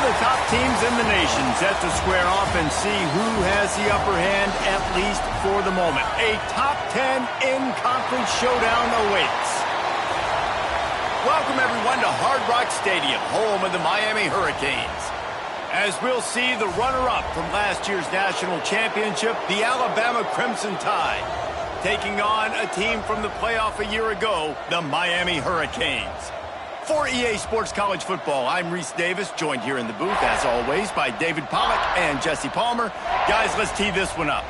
of the top teams in the nation set to square off and see who has the upper hand, at least for the moment. A top 10 in-conference showdown awaits. Welcome, everyone, to Hard Rock Stadium, home of the Miami Hurricanes. As we'll see the runner-up from last year's national championship, the Alabama Crimson Tide, taking on a team from the playoff a year ago, the Miami Hurricanes. For EA Sports College Football, I'm Reese Davis, joined here in the booth, as always, by David Pollack and Jesse Palmer. Guys, let's tee this one up.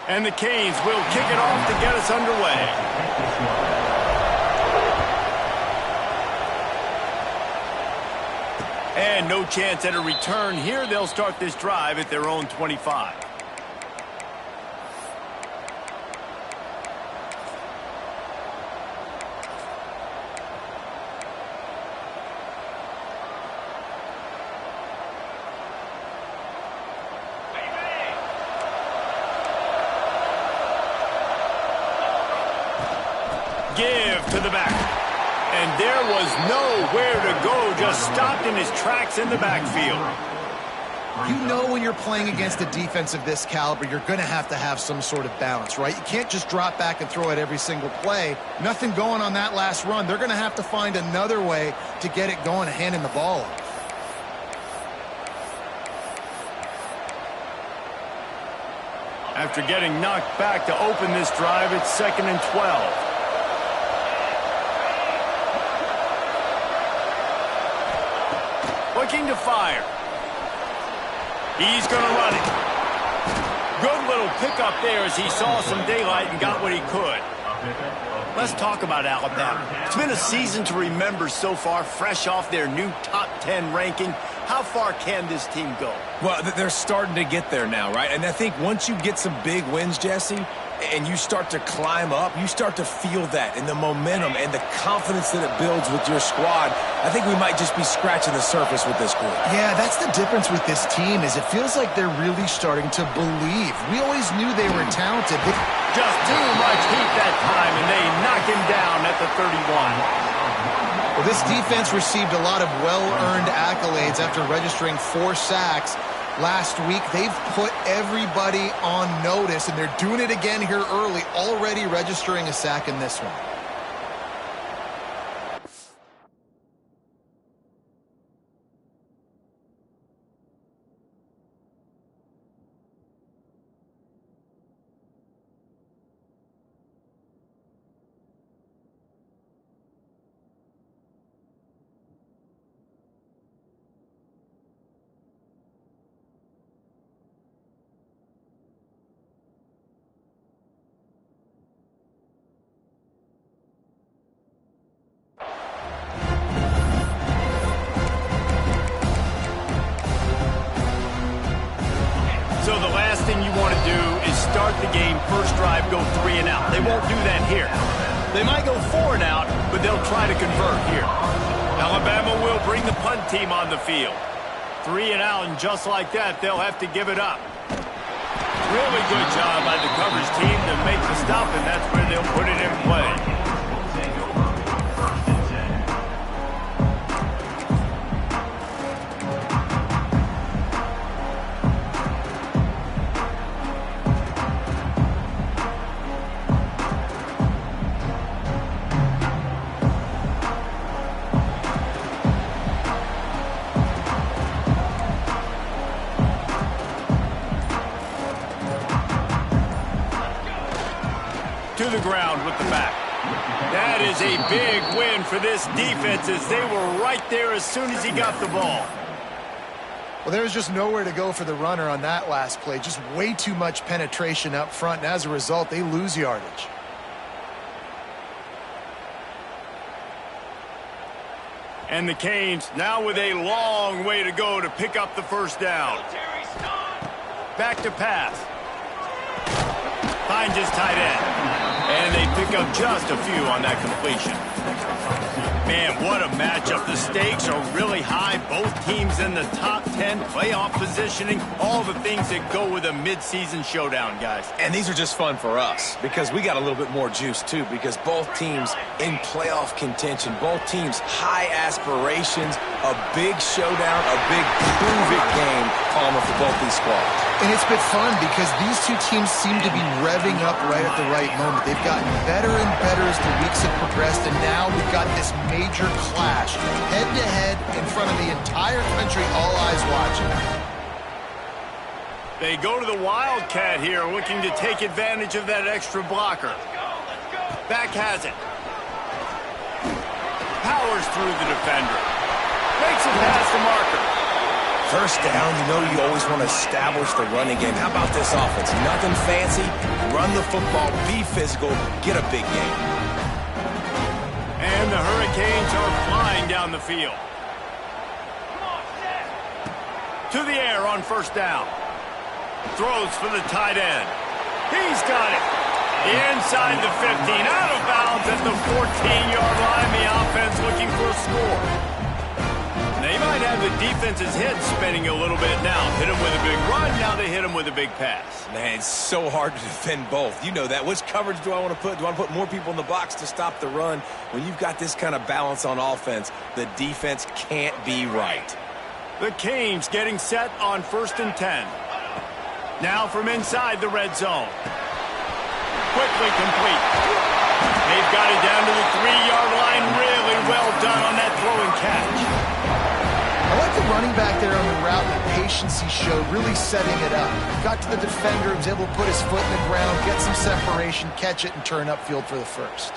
And the Canes will kick it off to get us underway. And no chance at a return here. They'll start this drive at their own 25. Give to the back. And there was nowhere to go, just stopped in his tracks in the backfield. You know when you're playing against a defense of this caliber, you're going to have some sort of balance, right? You can't just drop back and throw it every single play. Nothing going on that last run. They're going to have to find another way to get it going, handing the ball off. After getting knocked back to open this drive, it's 2nd and 12. Looking to fire. He's going to run it. Good little pickup there as he saw some daylight and got what he could. Let's talk about Alabama. It's been a season to remember so far, fresh off their new top 10 ranking. How far can this team go? Well, they're starting to get there now, right? And I think once you get some big wins, Jesse, and you start to climb up, you start to feel that and the momentum and the confidence that it builds with your squad. I think we might just be scratching the surface with this group. Yeah, that's the difference with this team is it feels like they're really starting to believe. We always knew they were talented. Just too much heat that time, and they knock him down at the 31. Well, this defense received a lot of well-earned accolades after registering 4 sacks last week. They've put everybody on notice, and they're doing it again here early, already registering a sack in this one. So the last thing you want to do is start the game, first drive, go 3 and out. They won't do that here. They might go 4 and out, but they'll try to convert here. Alabama will bring the punt team on the field. 3 and out, and just like that, they'll have to give it up. Really good job by the coverage team to make the stop, and that's where they'll put it in play. To the ground with the back. That is a big win for this defense as they were right there as soon as he got the ball. Well, there was just nowhere to go for the runner on that last play. Just way too much penetration up front, and as a result, they lose yardage. And the Canes now with a long way to go to pick up the first down. Back to pass. Finds his tight end. And they pick up just a few on that completion. Man, what a matchup. The stakes are really high. Both teams in the top 10, playoff positioning, all the things that go with a mid-season showdown, guys. And these are just fun for us because we got a little bit more juice, too, because both teams in playoff contention, both teams high aspirations, a big showdown, a big prove-it game, Palmer, for both these squads. And it's been fun because these two teams seem to be revving up right at the right moment. They've gotten better and better as the weeks have progressed, and now we've got this major clash, head-to-head in front of the entire country, all eyes watching. They go to the Wildcat here, looking to take advantage of that extra blocker. Back has it. Powers through the defender. Makes it past the marker. First down, you know you always want to establish the running game. How about this offense? Nothing fancy. Run the football, be physical, get a big game. And the Hurricanes are flying down the field. To the air on first down. Throws for the tight end. He's got it. Inside the 15, out of bounds at the 14-yard line. The offense looking for a score. They might have the defense's head spinning a little bit now. Hit him with a big run, now they hit him with a big pass. Man, it's so hard to defend both. You know that. Which coverage do I want to put? Do I want to put more people in the box to stop the run? When you've got this kind of balance on offense, the defense can't be right. The Canes getting set on 1st and 10. Now from inside the red zone. Quickly complete. They've got it down to the 3-yard line. Really well done on that throw and catch. I like the running back there on the route, the patience he showed, really setting it up. Got to the defender, was able to put his foot in the ground, get some separation, catch it, and turn upfield for the first.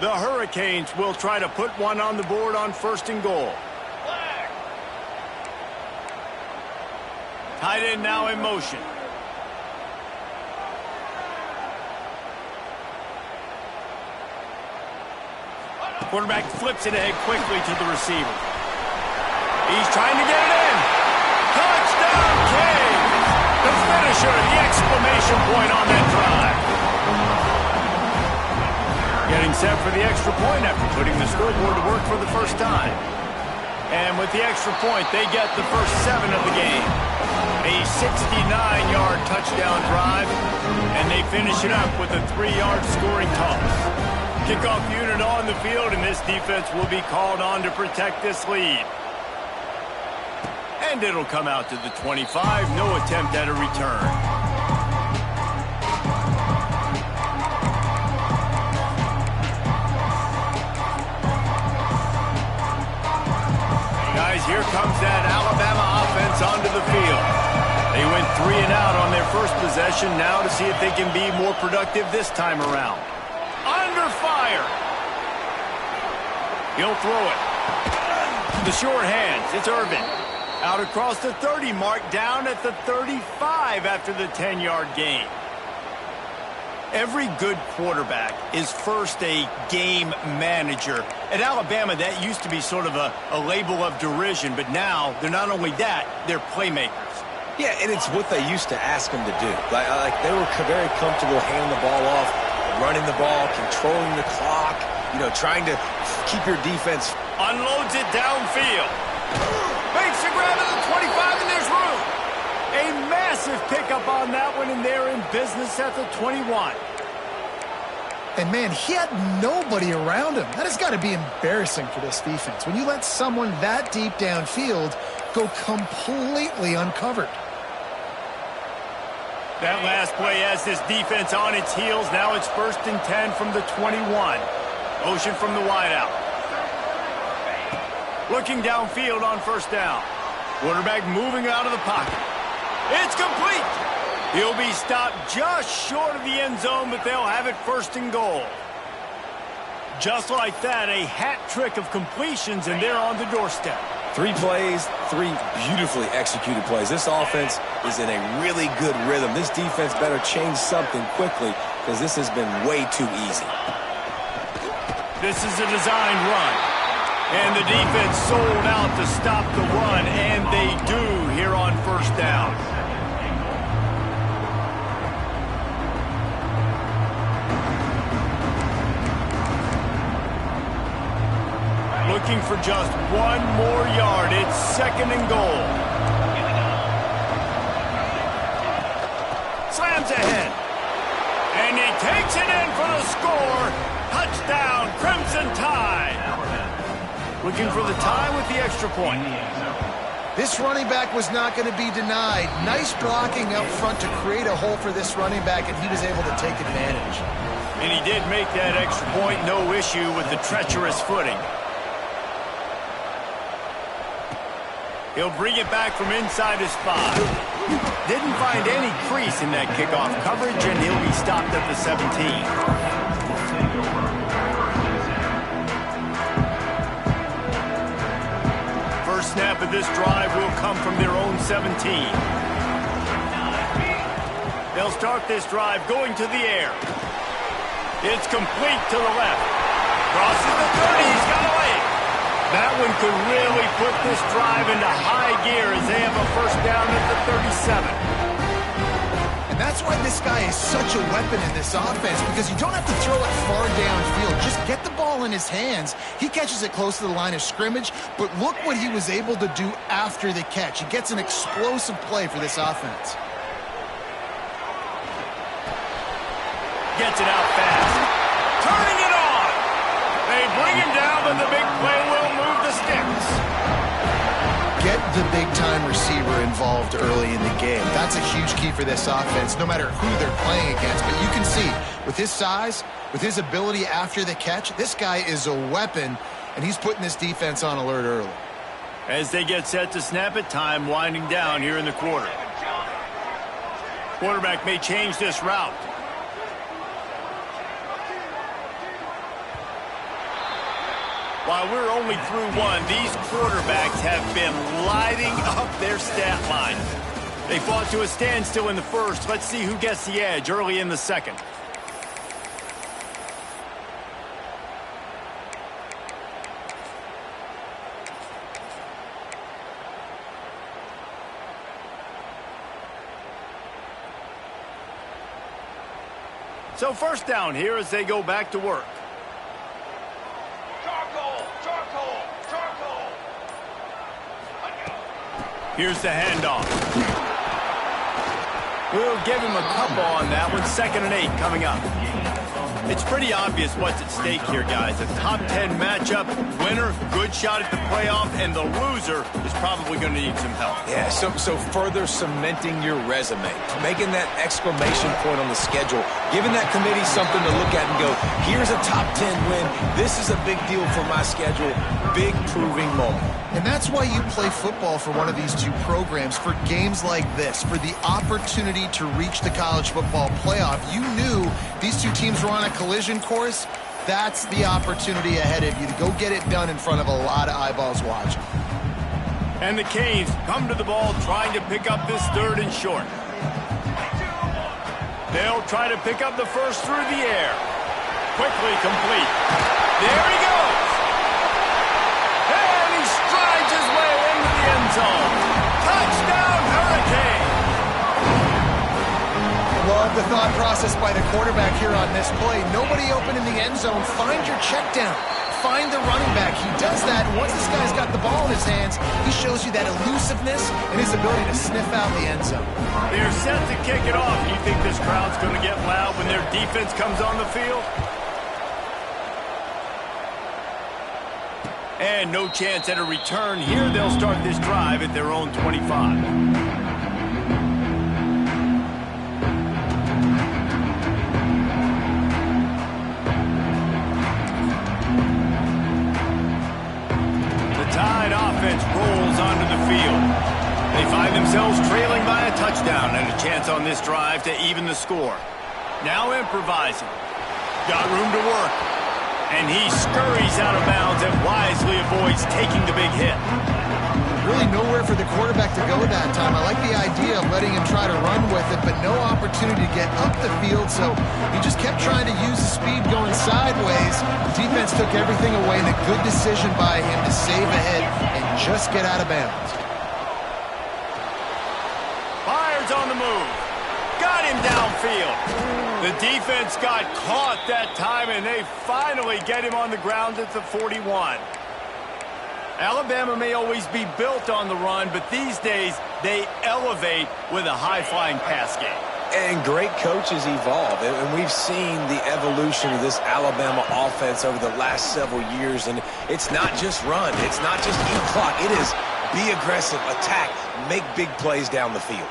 The Hurricanes will try to put one on the board on 1st and goal. Tight end now in motion. Quarterback flips it ahead quickly to the receiver. He's trying to get it in. Touchdown, Canes! The finisher, the exclamation point on that drive. Getting set for the extra point after putting the scoreboard to work for the first time. And with the extra point, they get the first 7 of the game. A 69-yard touchdown drive, and they finish it up with a 3-yard scoring toss. Kickoff unit on the field, and this defense will be called on to protect this lead. And it'll come out to the 25. No attempt at a return. Guys, here comes that Alabama offense onto the field. They went 3 and out on their first possession. Now to see if they can be more productive this time around. Under fire. He'll throw it. The short hands. It's Irvin. Out across the 30 mark, down at the 35 after the 10-yard gain. Every good quarterback is first a game manager. At Alabama, that used to be sort of a label of derision, but now they're not only that, they're playmakers. Yeah, and it's what they used to ask them to do. Like they were very comfortable handing the ball off, running the ball, controlling the clock, trying to keep your defense. Unloads it downfield. Makes the grab at the 25, and there's room. A massive pickup on that one, and they're in business at the 21. And, man, he had nobody around him. That has got to be embarrassing for this defense. When you let someone that deep downfield go completely uncovered. That last play has this defense on its heels. Now it's 1st and 10 from the 21. Motion from the wideout. Looking downfield on first down. Quarterback moving out of the pocket. It's complete. He'll be stopped just short of the end zone, but they'll have it 1st and goal. Just like that, a hat trick of completions, and they're on the doorstep. 3 plays, 3 beautifully executed plays. This offense is in a really good rhythm. This defense better change something quickly because this has been way too easy. This is a designed run. And the defense sold out to stop the run, and they do here on first down. looking for just one more yard. It's 2nd and goal. Slams ahead. And he takes it in for the score. Touchdown, Crimson Tide. Looking for the tie with the extra point. This running back was not going to be denied. Nice blocking up front to create a hole for this running back, and he was able to take advantage. And he did make that extra point, no issue with the treacherous footing. He'll bring it back from inside his 5. Didn't find any crease in that kickoff coverage, and he'll be stopped at the 17. Snap of this drive will come from their own 17. They'll start this drive going to the air. It's complete to the left. Crosses the 30. He's got away. That one could really put this drive into high gear as they have a first down at the 37. And that's why this guy is such a weapon in this offense, because you don't have to throw it far downfield. Just get the ball in his hands. He catches it close to the line of scrimmage, but look what he was able to do after the catch. He gets an explosive play for this offense. Gets it out fast. Turning it on. They bring him down, but the big play will move the sticks. Get the big-time receiver involved early in the game. That's a huge key for this offense, no matter who they're playing against. But you can see, with his size, with his ability after the catch, this guy is a weapon, and he's putting this defense on alert early. As they get set to snap it, time winding down here in the quarter. Quarterback may change this route. While we're only through one, these quarterbacks have been lighting up their stat line. They fought to a standstill in the first. Let's see who gets the edge early in the second. So first down here as they go back to work. Here's the handoff. We'll give him a couple on that one. 2nd and 8 coming up. It's pretty obvious what's at stake here, guys. A top 10 matchup, winner, good shot at the playoff, and the loser is probably going to need some help. Yeah, so further cementing your resume, making that exclamation point on the schedule, giving that committee something to look at and go, here's a top 10 win. This is a big deal for my schedule. Big proving moment. And that's why you play football for one of these two programs, for games like this, for the opportunity to reach the college football playoff. You knew these two teams were on a collision course. That's the opportunity ahead of you to go get it done in front of a lot of eyeballs watching. And the Canes come to the ball trying to pick up this 3rd and short. They'll try to pick up the first through the air. Quickly complete. There he goes. And he strides his way into the end zone. Touchdown, Hurricane. Love the thought process by the quarterback here on this play. Nobody open in the end zone. Find your check down. Find the running back. He does that. Once this guy's got the ball in his hands, he shows you that elusiveness and his ability to sniff out the end zone. They're set to kick it off. You think this crowd's going to get loud when their defense comes on the field? And no chance at a return here. They'll start this drive at their own 25. Tide offense rolls onto the field. They find themselves trailing by a touchdown and a chance on this drive to even the score. Now improvising. Got room to work. And he scurries out of bounds and wisely avoids taking the big hit. Really nowhere for the quarterback to go that time. I like the idea of letting him try to run with it, but no opportunity to get up the field, so he just kept trying to use the speed going sideways. The defense took everything away, and a good decision by him to save a hit and just get out of bounds. Byers on the move. Got him downfield. The defense got caught that time, and they finally get him on the ground at the 41. Alabama may always be built on the run, but these days they elevate with a high-flying pass game. And great coaches evolve, and we've seen the evolution of this Alabama offense over the last several years, and it's not just run, it's not just eat clock, it is be aggressive, attack, make big plays down the field.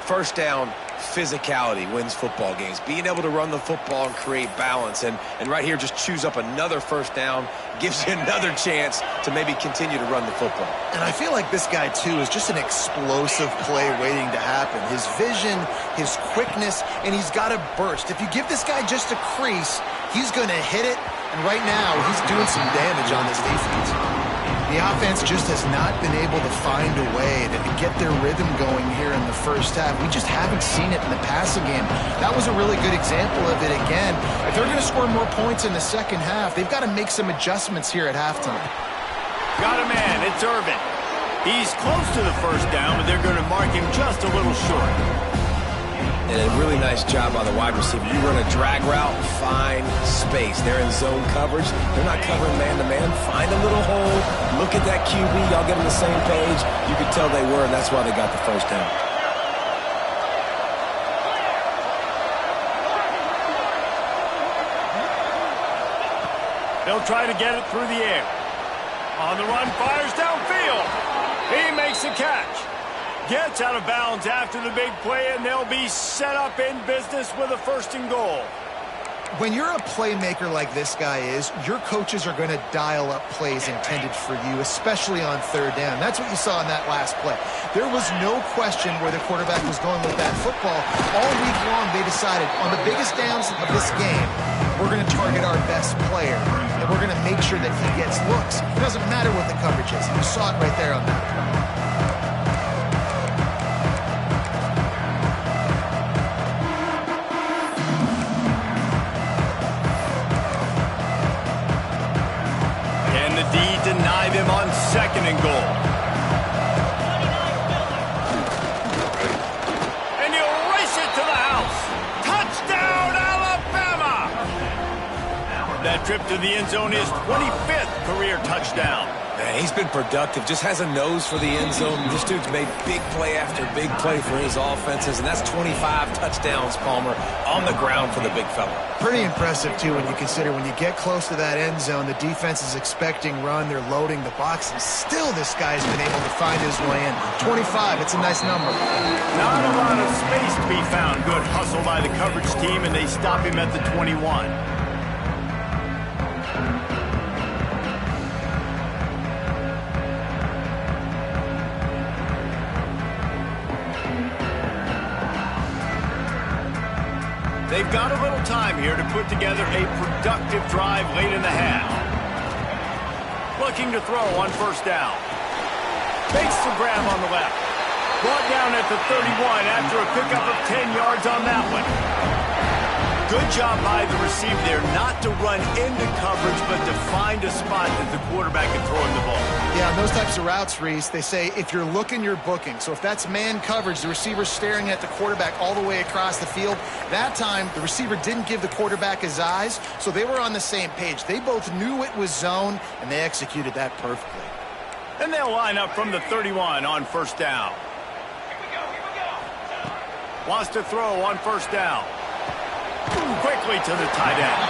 First down, physicality wins football games. Being able to run the football and create balance, and right here just choose up another first down, gives you another chance to maybe continue to run the football. And I feel like this guy, too, is just an explosive play waiting to happen. His vision, his quickness, and he's got a burst. If you give this guy just a crease, he's going to hit it, and right now he's doing some damage on this defense. The offense just has not been able to find a way to get their rhythm going here in the first half. We just haven't seen it in the passing game. That was a really good example of it again. If they're going to score more points in the second half, they've got to make some adjustments here at halftime. Got a man, it's Irvin. He's close to the first down, but they're going to mark him just a little short. And a really nice job by the wide receiver. You run a drag route, find space. They're in zone coverage. They're not covering man-to-man. Find a little hole. Look at that QB. Y'all get on the same page. You could tell they were, and that's why they got the first down. They'll try to get it through the air. On the run, fires downfield. He makes the catch. Gets out of bounds after the big play, and they'll be set up in business with a 1st and goal. When you're a playmaker like this guy is, your coaches are going to dial up plays intended for you, especially on 3rd down. That's what you saw in that last play. There was no question where the quarterback was going with that football. All week long, they decided on the biggest downs of this game, we're going to target our best player, and we're going to make sure that he gets looks. It doesn't matter what the coverage is. You saw it right there on that play. Deny them on 2nd and goal. And he'll race it to the house. Touchdown, Alabama! That trip to the end zone is 25th career touchdown. Man, he's been productive, just has a nose for the end zone. This dude's made big play after big play for his offenses, and that's 25 touchdowns, Palmer, on the ground for the big fella. Pretty impressive, too, when you consider when you get close to that end zone, the defense is expecting run, they're loading the box, and still this guy's been able to find his way in. 25, it's a nice number. Not a lot of space to be found. Good hustle by the coverage team, and they stop him at the 21. They've got a little time here to put together a productive drive late in the half. Looking to throw on 1st down. Makes the grab on the left. Brought down at the 31 after a pickup of 10 yards on that one. Good job by the receiver there not to run into coverage, but to find a spot that the quarterback can throw him the ball. Yeah, on those types of routes, Reese, they say if you're looking, you're booking. So if that's man coverage, the receiver's staring at the quarterback all the way across the field. That time, the receiver didn't give the quarterback his eyes, so they were on the same page. They both knew it was zone, and they executed that perfectly. And they'll line up from the 31 on 1st down. Wants to throw on 1st down. Quickly to the tight end.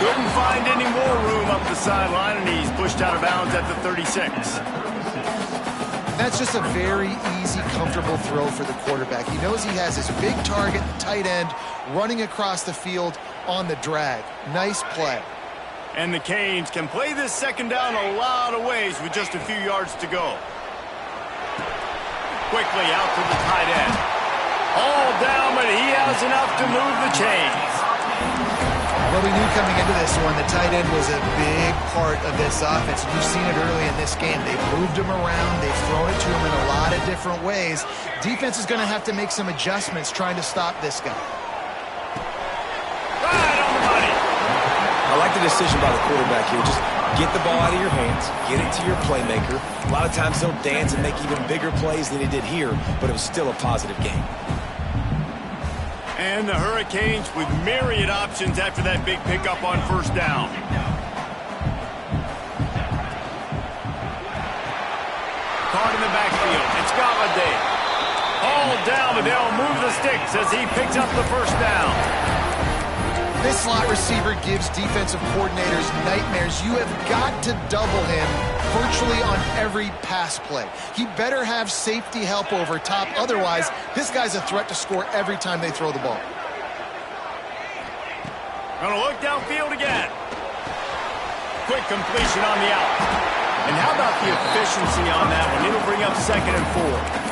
Couldn't find any more room up the sideline, and he's pushed out of bounds at the 36. That's just a very easy, comfortable throw for the quarterback. He knows he has his big target, the tight end, running across the field on the drag. Nice play. And the Canes can play this 2nd down a lot of ways with just a few yards to go. Quickly out to the tight end. All down, but he has enough to move the chains. Well, we knew coming into this one, the tight end was a big part of this offense. You've seen it early in this game. They've moved him around. They've thrown it to him in a lot of different ways. Defense is going to have to make some adjustments trying to stop this guy. Right on the money. I like the decision by the quarterback here. Just get the ball out of your hands, get it to your playmaker. A lot of times they'll dance and make even bigger plays than he did here, but it was still a positive game. And the Hurricanes with myriad options after that big pickup on 1st down. caught in the backfield. It's Galladay. Hauled down, but they'll move the sticks as he picks up the first down. This slot receiver gives defensive coordinators nightmares. You have got to double him virtually on every pass play. He better have safety help over top. Otherwise, this guy's a threat to score every time they throw the ball. Gonna look downfield again. Quick completion on the out. And how about the efficiency on that one? It'll bring up 2nd and 4.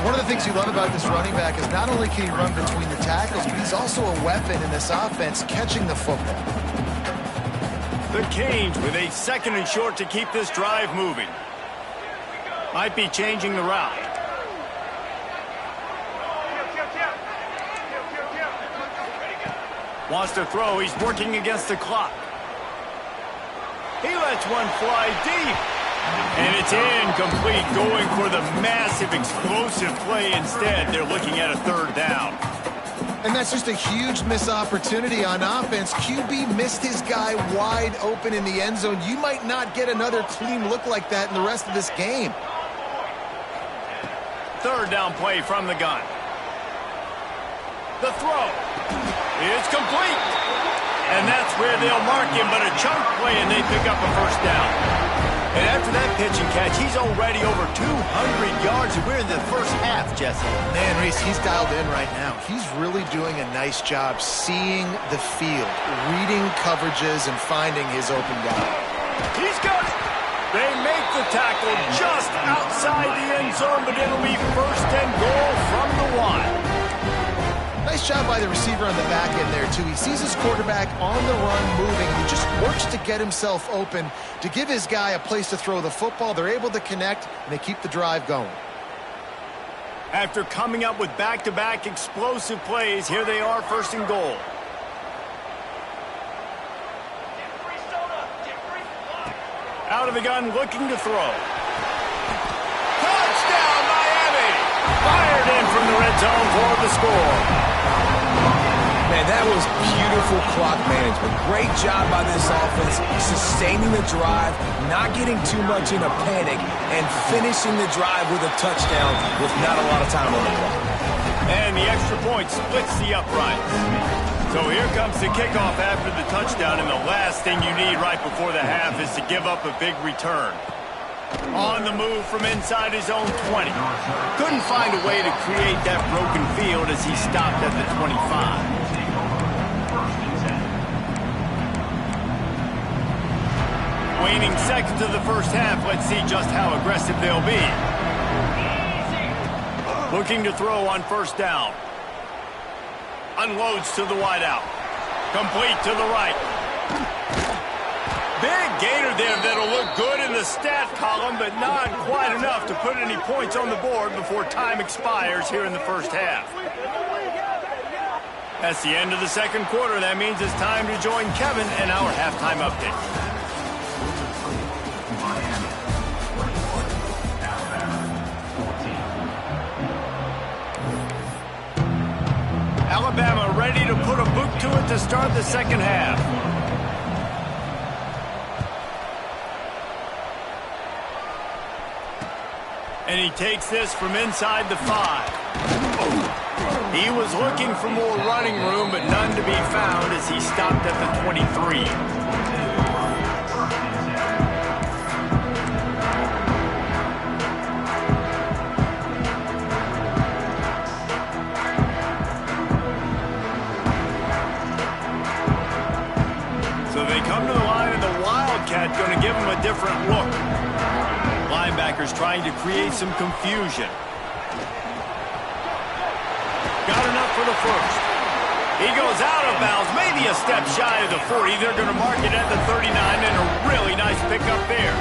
One of the things you love about this running back is not only can he run between the tackles, but he's also a weapon in this offense catching the football. The Canes with a 2nd and short to keep this drive moving. Might be changing the route. Wants to throw. He's working against the clock. He lets one fly deep. And it's incomplete, going for the massive explosive play instead. They're looking at a 3rd down. And that's just a huge missed opportunity on offense. QB missed his guy wide open in the end zone. You might not get another clean look like that in the rest of this game. 3rd down play from the gun. The throw. It's complete. And that's where they'll mark him, but a chunk play, and they pick up a 1st down. And after that pitch and catch, he's already over 200 yards, and we're in the first half, Jesse. Man, Reese, he's dialed in right now. He's really doing a nice job seeing the field, reading coverages, and finding his open guy. He's got it. They make the tackle just outside the end zone, but it'll be 1st and goal from the 1. Nice job by the receiver on the back end there, too. He sees his quarterback on the run moving. He just works to get himself open to give his guy a place to throw the football. They're able to connect, and they keep the drive going. After coming up with back-to-back explosive plays, here they are, 1st and goal. Out of the gun, looking to throw. Touchdown, Miami! Fired in from the red zone for the score. Man, that was beautiful clock management. Great job by this offense, sustaining the drive, not getting too much in a panic, and finishing the drive with a touchdown with not a lot of time on the clock. And the extra point splits the uprights. So here comes the kickoff after the touchdown, and the last thing you need right before the half is to give up a big return. On the move from inside his own 20. Couldn't find a way to create that broken field as he stopped at the 25. Waning seconds of the first half, let's see just how aggressive they'll be. Looking to throw on 1st down. Unloads to the wideout. Complete to the right. Big gainer there that'll look good in the stat column, but not quite enough to put any points on the board before time expires here in the first half. That's the end of the 2nd quarter. That means it's time to join Kevin in our halftime update. Alabama ready to put a boot to it to start the 2nd half. And he takes this from inside the 5. He was looking for more running room, but none to be found as he stopped at the 23. So they come to the line, and the Wildcat going to give him a different look. Linebackers trying to create some confusion. Got enough for the 1st. He goes out of bounds, maybe a step shy of the 40. They're going to mark it at the 39, and a really nice pickup there.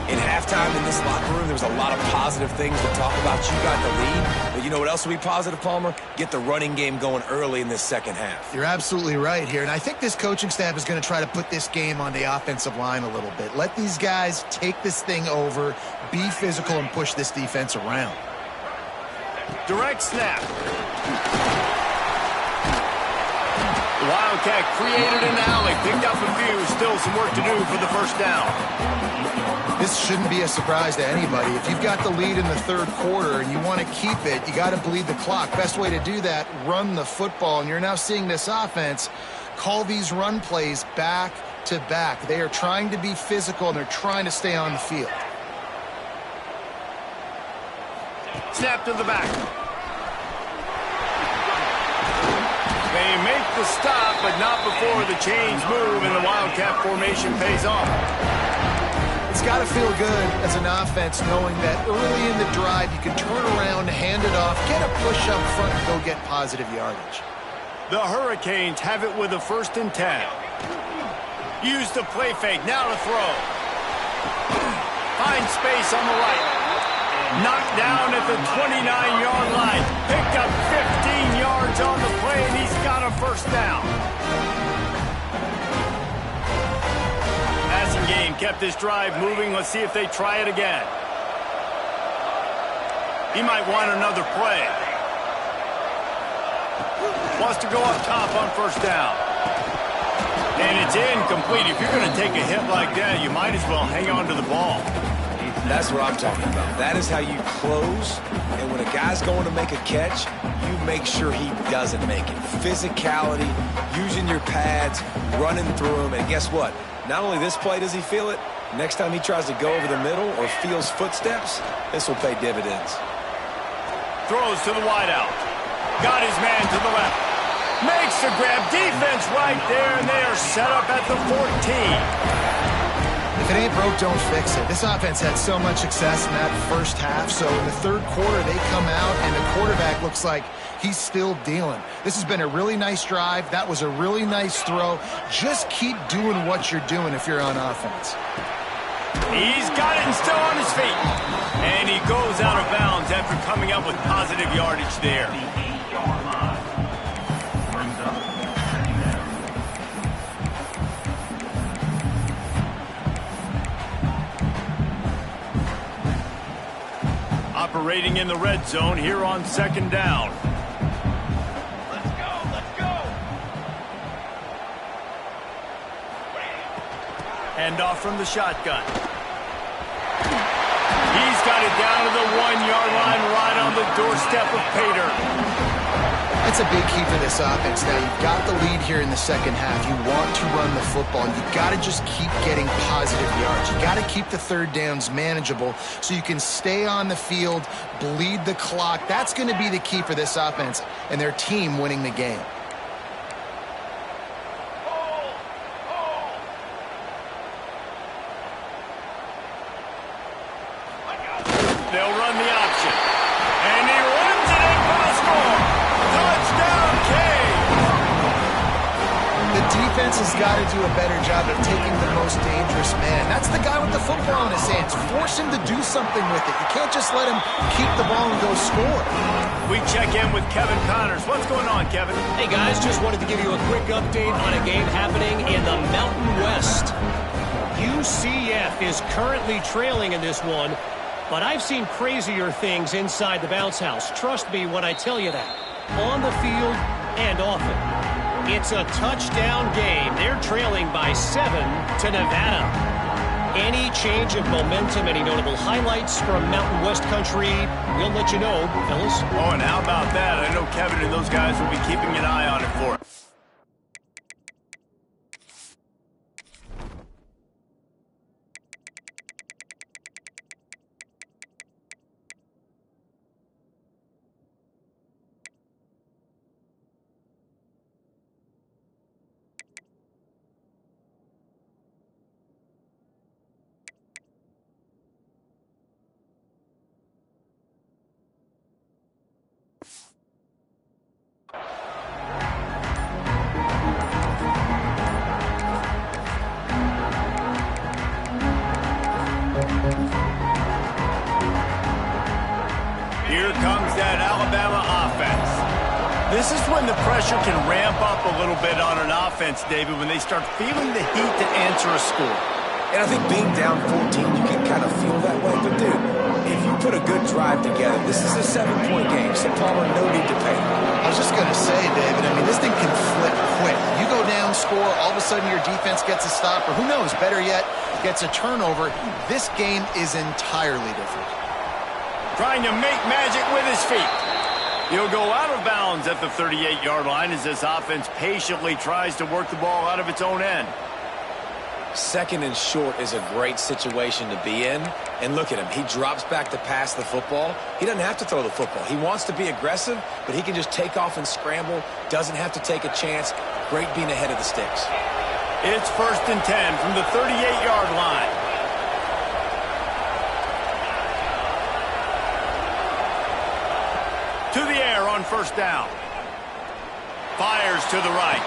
In halftime in this locker room, there was a lot of positive things to talk about. You got the lead, but you know what else will be positive, Palmer? Get the running game going early in this 2nd half. You're absolutely right here, and I think this coaching staff is going to try to put this game on the offensive line a little bit. Let these guys take this thing over, be physical, and push this defense around. Direct snap. The Wildcat created an alley, picked up a few, still some work to do for the first down. This shouldn't be a surprise to anybody. If you've got the lead in the third quarter and you want to keep it, you got to bleed the clock. Best way to do that, run the football. And you're now seeing this offense call these run plays back to back. They are trying to be physical, and they're trying to stay on the field. Snap to the back. They make the stop, but not before the chains move and the Wildcat formation pays off. It's got to feel good as an offense knowing that early in the drive you can turn around, hand it off, get a push up front, and go get positive yardage. The Hurricanes have it with a 1st and 10. Use the play fake, now to throw. Find space on the right. Knocked down at the 29-yard line. Picked up 15 yards on the play, and he's got a 1st down. Passing game kept this drive moving. Let's see if they try it again. He might want another play. Wants to go up top on 1st down. And it's incomplete. If you're going to take a hit like that, you might as well hang on to the ball. That's what I'm talking about. That is how you close. And when a guy's going to make a catch, you make sure he doesn't make it. Physicality, using your pads, running through him. And guess what? Not only this play does he feel it, next time he tries to go over the middle or feels footsteps, this will pay dividends. Throws to the wideout. Got his man to the left. Makes the grab. Defense right there, and they are set up at the 14. If it ain't broke, don't fix it. This offense had so much success in that first half, so in the third quarter they come out and the quarterback looks like he's still dealing. This has been a really nice drive. That was a really nice throw. Just keep doing what you're doing if you're on offense. He's got it and still on his feet. And he goes out of bounds after coming up with positive yardage there. Operating in the red zone here on 2nd down. Let's go, let's go. Hand off from the shotgun. He's got it down to the 1-yard line right on the doorstep of Pater. That's a big key for this offense. Now, you've got the lead here in the second half. You want to run the football. You've got to just keep getting positive yards. You've got to keep the third downs manageable so you can stay on the field, bleed the clock. That's going to be the key for this offense and their team winning the game. They'll run the option. And he runs it in for the score. Touchdown, Canes! The defense has got to do a better job of taking the most dangerous man. That's the guy with the football in his hands. Force him to do something with it. You can't just let him keep the ball and go score. We check in with Kevin Connors. What's going on, Kevin? Hey, guys, just wanted to give you a quick update on a game happening in the Mountain West. UCF is currently trailing in this one, but I've seen crazier things inside the bounce house. Trust me when I tell you that. On the field and off it. It's a touchdown game. They're trailing by 7 to Nevada. Any change of momentum, any notable highlights from Mountain West country, we'll let you know, fellas. Oh, and how about that? I know Kevin and those guys will be keeping an eye on it for us. Here comes that Alabama offense. This is when the pressure can ramp up a little bit on an offense, David, when they start feeling the heat to answer a score. And I think being down 14, you can kind of feel that way. But, dude, if you put a good drive together, this is a 7-point game. So, Palmer, no need to panic. I was just going to say, David, I mean, this thing can flip quick. You score, all of a sudden your defense gets a stop, or who knows, better yet, gets a turnover. This game is entirely different. Trying to make magic with his feet. He'll go out of bounds at the 38-yard line as this offense patiently tries to work the ball out of its own end. Second and short is a great situation to be in. And look at him. He drops back to pass the football. He doesn't have to throw the football. He wants to be aggressive, but he can just take off and scramble. Doesn't have to take a chance. Great being ahead of the sticks. It's 1st and 10 from the 38-yard line. To the air on 1st down. Fires to the right.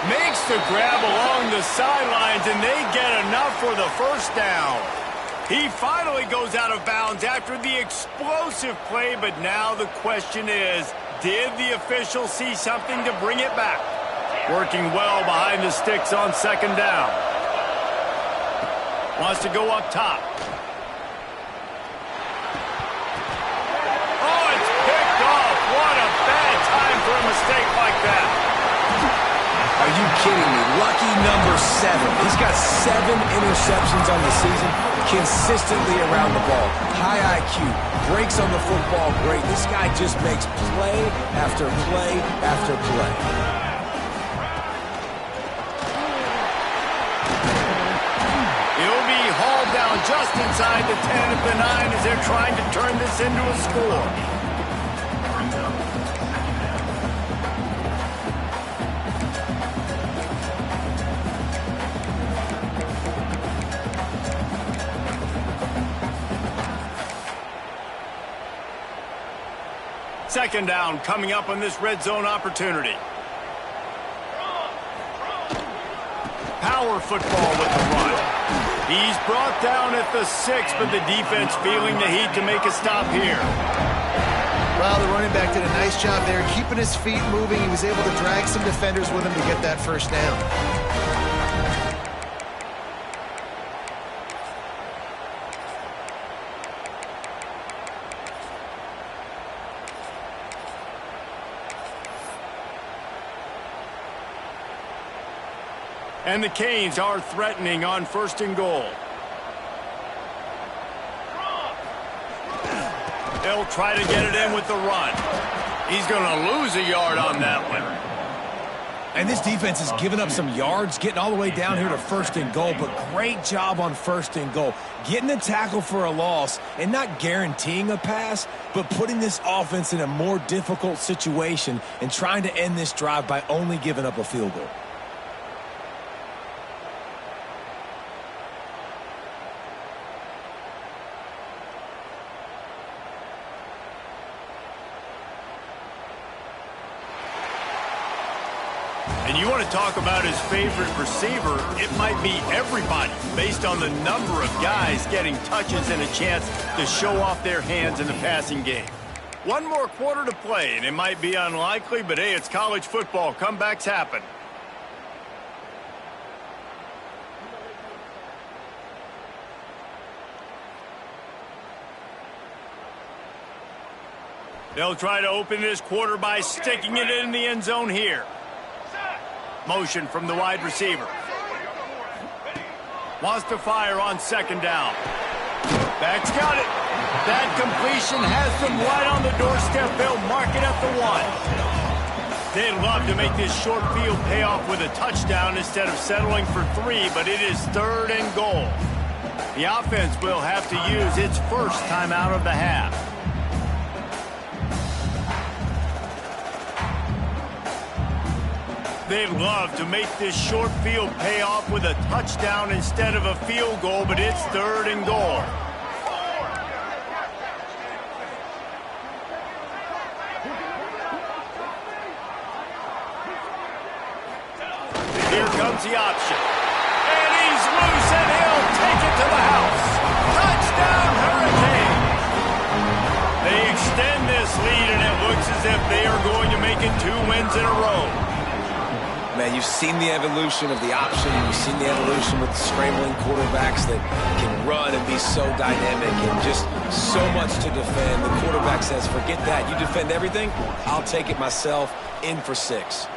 Makes the grab along the sidelines, and they get enough for the 1st down. He finally goes out of bounds after the explosive play, but now the question is, did the official see something to bring it back? Working well behind the sticks on 2nd down. Wants to go up top. Oh, it's picked off. What a bad time for a mistake like that. Are you kidding me? Lucky number 7. He's got 7 interceptions on the season, consistently around the ball. High IQ, breaks on the football great. This guy just makes play after play after play. He'll be hauled down just inside the 10 at the 9 as they're trying to turn this into a score. Second down coming up on this red zone opportunity. Power football with the run. He's brought down at the 6, but the defense feeling the heat to make a stop here. Well, the running back did a nice job there, keeping his feet moving. He was able to drag some defenders with him to get that 1st down. And the Canes are threatening on 1st and goal. They'll try to get it in with the run. He's going to lose a yard on that one. And this defense has given up some yards, getting all the way down here to 1st and goal, but great job on 1st and goal. Getting a tackle for a loss and not guaranteeing a pass, but putting this offense in a more difficult situation and trying to end this drive by only giving up a field goal. And you want to talk about his favorite receiver, it might be everybody based on the number of guys getting touches and a chance to show off their hands in the passing game. One more quarter to play, and it might be unlikely, but hey, it's college football. Comebacks happen. They'll try to open this quarter by sticking it in the end zone here. Motion from the wide receiver. Wants to fire on 2nd down. Back's got it. That completion has them right on the doorstep. They'll mark it at the 1. They'd love to make this short field pay off with a touchdown instead of settling for 3, but it is 3rd and goal. The offense will have to use its first timeout of the half. They'd love to make this short field pay off with a touchdown instead of a field goal, but it's 3rd and goal. Here comes the option. And he's loose, and he'll take it to the house. Touchdown, Hurricanes! They extend this lead, and it looks as if they are going to make it 2 wins in a row. Man, you've seen the evolution of the option. You've seen the evolution with scrambling quarterbacks that can run and be so dynamic and just so much to defend. The quarterback says, forget that. You defend everything, I'll take it myself. In for 6.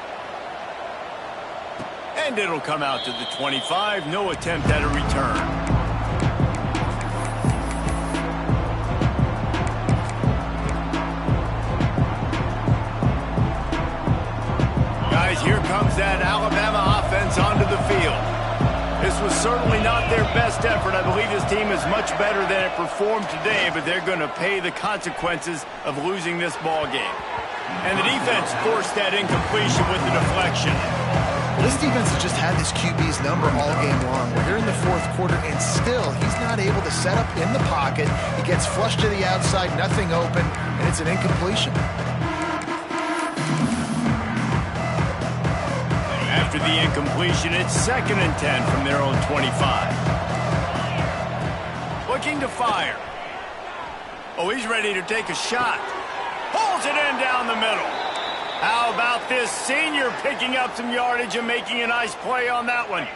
And it'll come out to the 25. No attempt at a return. Guys, here comes that Alabama offense onto the field. This was certainly not their best effort. I believe this team is much better than it performed today, but they're going to pay the consequences of losing this ball game. And the defense forced that incompletion with the deflection. Well, this defense has just had this QB's number all game long. We're here in the fourth quarter, and still he's not able to set up in the pocket. He gets flushed to the outside, nothing open, and it's an incompletion. After the incompletion, it's 2nd and 10 from their own 25. Looking to fire. Oh, he's ready to take a shot. Pulls it in down the middle. How about this senior picking up some yardage and making a nice play on that one?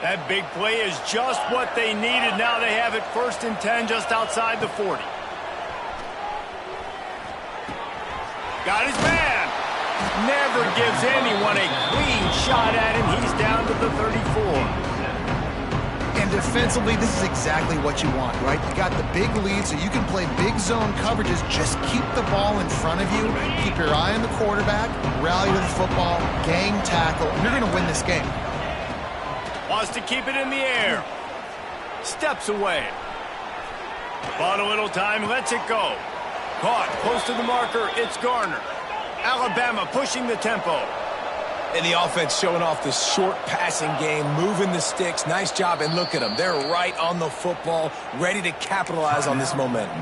That big play is just what they needed. Now they have it 1st and 10 just outside the 40. Got his man. Never gives anyone a clean shot at him. He's down to the 34. And defensively, this is exactly what you want, right? You got the big lead, so you can play big zone coverages. Just keep the ball in front of you. Keep your eye on the quarterback. Rally to the football. Gang tackle. You're going to win this game. Wants to keep it in the air. Steps away. Bought a little time. Lets it go. Caught. Close to the marker. It's Garner. Alabama pushing the tempo. And the offense showing off the short passing game, moving the sticks. Nice job, and look at them. They're right on the football, ready to capitalize on this momentum.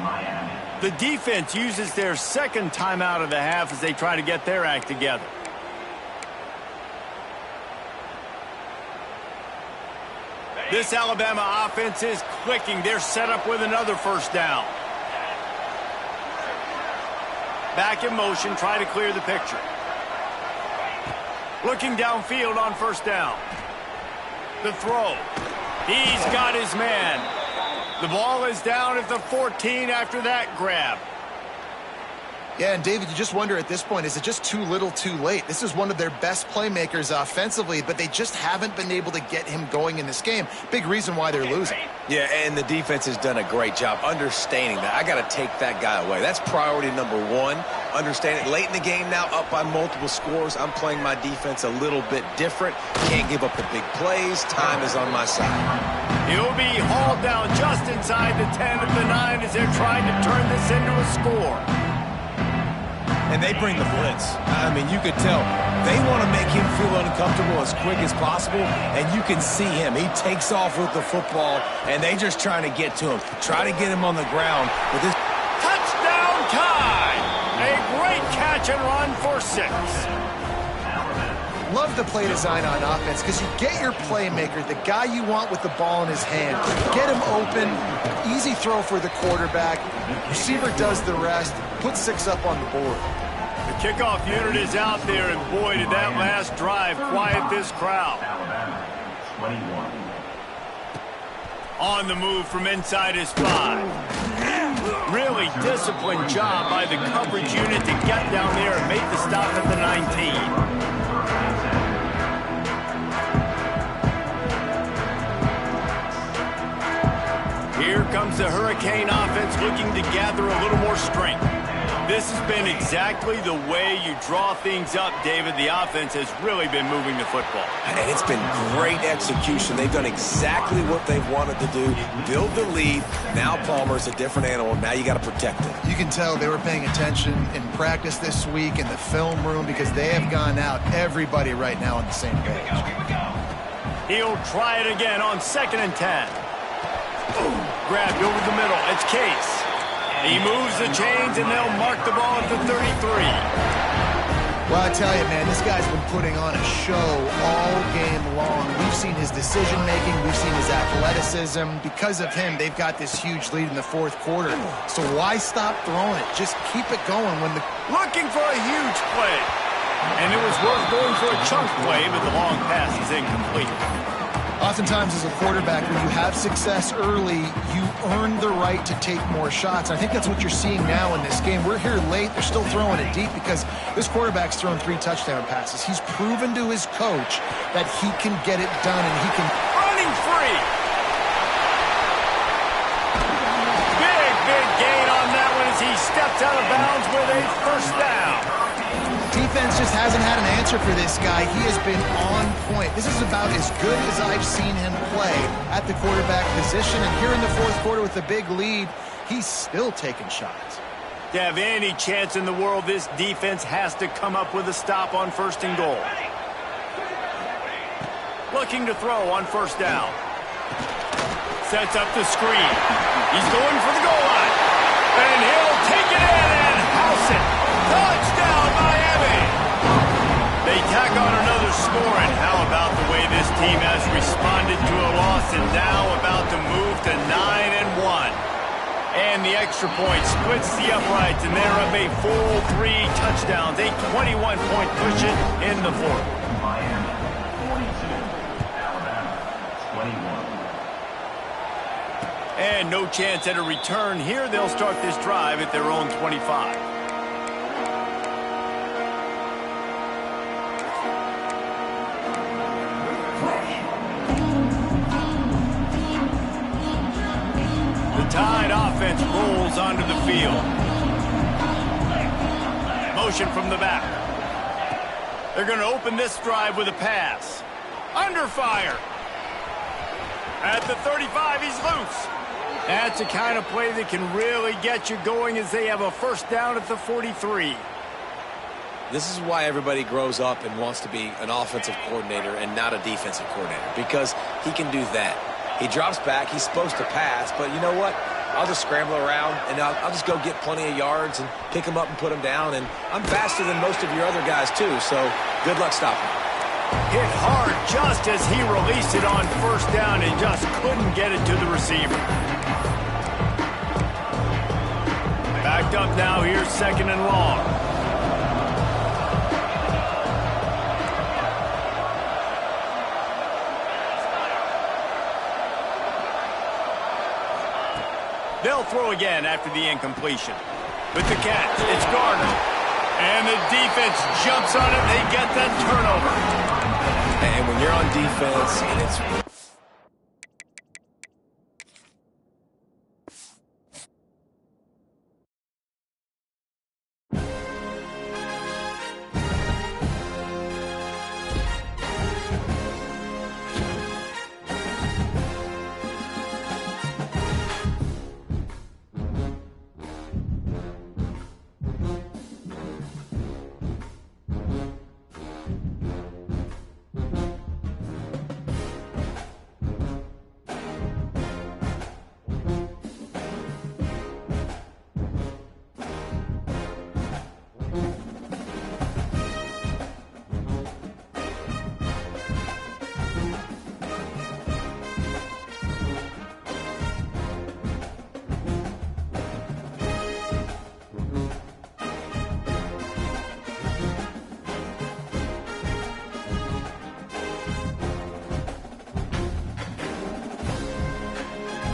The defense uses their 2nd timeout of the half as they try to get their act together. This Alabama offense is clicking. They're set up with another 1st down. Back in motion, try to clear the picture. Looking downfield on 1st down. The throw. He's got his man. The ball is down at the 14 after that grab. Yeah, and David, you just wonder at this point, is it just too little too late? This is one of their best playmakers offensively, but they just haven't been able to get him going in this game. Big reason why they're losing. Yeah, and the defense has done a great job understanding that. I got to take that guy away. That's priority number 1. Understand it. Late in the game now, up by multiple scores. I'm playing my defense a little bit different. Can't give up the big plays. Time is on my side. He'll be hauled down just inside the 10 at the 9 as they're trying to turn this into a score. And they bring the blitz. I mean, you could tell they want to make him feel uncomfortable as quick as possible, and you can see him. He takes off with the football, and they just trying to get to him. Try to get him on the ground with this. Touchdown tie! A great catch and run for 6. Love the play design on offense because you get your playmaker, the guy you want with the ball in his hand. Get him open, easy throw for the quarterback. Receiver does the rest, put 6 up on the board. The kickoff unit is out there, and boy, did that last drive quiet this crowd. On the move from inside his 5. Really disciplined job by the coverage unit to get down there and make the stop at the 19. Here comes the Hurricane offense looking to gather a little more strength. This has been exactly the way you draw things up, David. The offense has really been moving the football. And it's been great execution. They've done exactly what they've wanted to do. Build the lead. Now Palmer's a different animal. Now you got to protect it. You can tell they were paying attention in practice this week in the film room because they have gone out, everybody right now on the same page. He'll try it again on 2nd and 10. Grabbed over the middle. It's Case. He moves the chains, and they'll mark the ball at the 33. Well, I tell you, man, this guy's been putting on a show all game long. We've seen his decision-making. We've seen his athleticism. Because of him, they've got this huge lead in the 4th quarter. So why stop throwing it? Just keep it going when the... Looking for a huge play. And it was worth going for a chunk play, but the long pass is incomplete. Oftentimes as a quarterback, when you have success early, you earn the right to take more shots. I think that's what you're seeing now in this game. We're here late. They're still throwing it deep because this quarterback's thrown 3 touchdown passes. He's proven to his coach that he can get it done and he can... Running free. Big gain on that one as he stepped out of bounds with a first down. Defense just hasn't had an answer for this guy. He has been on point. This is about as good as I've seen him play at the quarterback position. And here in the fourth quarter with a big lead, he's still taking shots. To have any chance in the world, this defense has to come up with a stop on first and goal. Looking to throw on first down. Sets up the screen. He's going for the goal line. And he'll take it in and house it. Touchdown, Miami! They tack on another score, and how about the way this team has responded to a loss and now about to move to 9-1. And the extra point splits the uprights, and they're up a full 3 touchdowns, a 21-point cushion in the fourth. Miami 42, Alabama 21. And no chance at a return here. They'll start this drive at their own 25. Tide offense rolls onto the field. Motion from the back. They're going to open this drive with a pass. Under fire. At the 35, he's loose. That's the kind of play that can really get you going as they have a first down at the 43. This is why everybody grows up and wants to be an offensive coordinator and not a defensive coordinator, because he can do that. He drops back. He's supposed to pass, but you know what? I'll just scramble around, and I'll just go get plenty of yards and pick him up and put him down. And I'm faster than most of your other guys, too, so good luck stopping him. Hit hard just as he released it on first down and just couldn't get it to the receiver. Backed up now. Here's second and long. They'll throw again after the incompletion. With the catch, it's Gardner. And the defense jumps on it. They get that turnover. And when you're on defense and it's